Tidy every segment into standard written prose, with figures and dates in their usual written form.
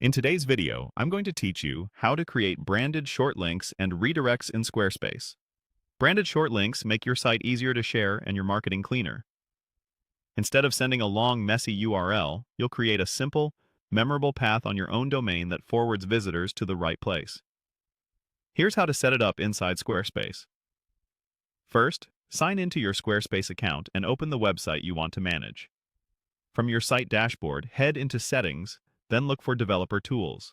In today's video, I'm going to teach you how to create branded short links and redirects in Squarespace. Branded short links make your site easier to share and your marketing cleaner. Instead of sending a long, messy URL, you'll create a simple, memorable path on your own domain that forwards visitors to the right place. Here's how to set it up inside Squarespace. First, sign into your Squarespace account and open the website you want to manage. From your site dashboard, head into Settings, then look for Developer Tools.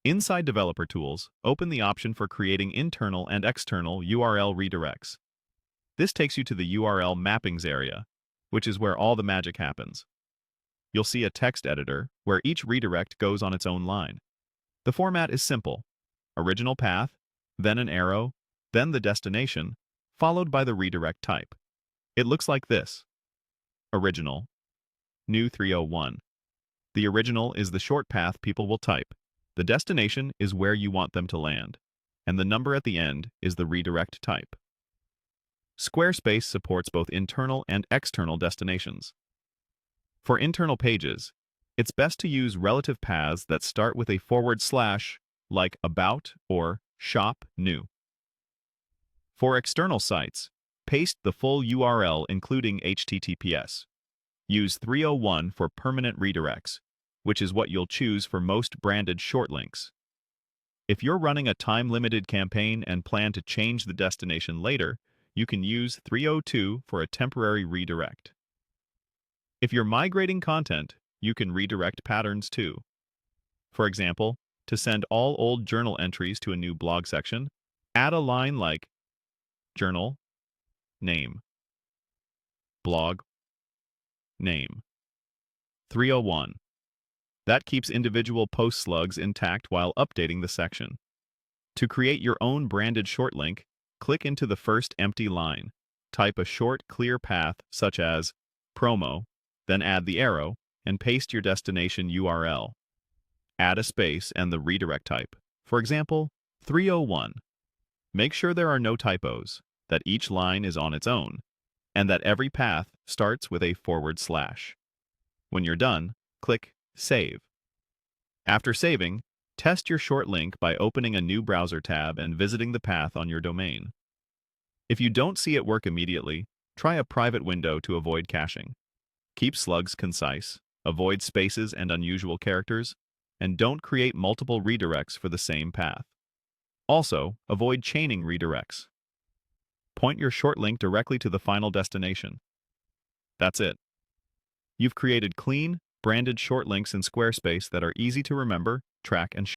Inside Developer Tools, open the option for creating internal and external URL redirects. This takes you to the URL mappings area, which is where all the magic happens. You'll see a text editor where each redirect goes on its own line. The format is simple: original path, then an arrow, then the destination, followed by the redirect type. It looks like this. Original. New 301. The original is the short path people will type. The destination is where you want them to land. And the number at the end is the redirect type. Squarespace supports both internal and external destinations. For internal pages, it's best to use relative paths that start with a /, like About or Shop New. For external sites, paste the full URL including HTTPS. Use 301 for permanent redirects, which is what you'll choose for most branded short links. If you're running a time-limited campaign and plan to change the destination later, you can use 302 for a temporary redirect. If you're migrating content, you can redirect patterns too. For example, to send all old journal entries to a new blog section, add a line like journal, name, blog, name. 301. That keeps individual post slugs intact while updating the section. To create your own branded short link, click into the first empty line. Type a short, clear path such as promo, then add the arrow, and paste your destination URL. Add a space and the redirect type, for example, 301. Make sure there are no typos, that each line is on its own, and that every path starts with a /. When you're done, click Save. After saving, test your short link by opening a new browser tab and visiting the path on your domain. If you don't see it work immediately, try a private window to avoid caching. Keep slugs concise, avoid spaces and unusual characters, and don't create multiple redirects for the same path. Also, avoid chaining redirects. Point your short link directly to the final destination. That's it. You've created clean, branded short links in Squarespace that are easy to remember, track, and share.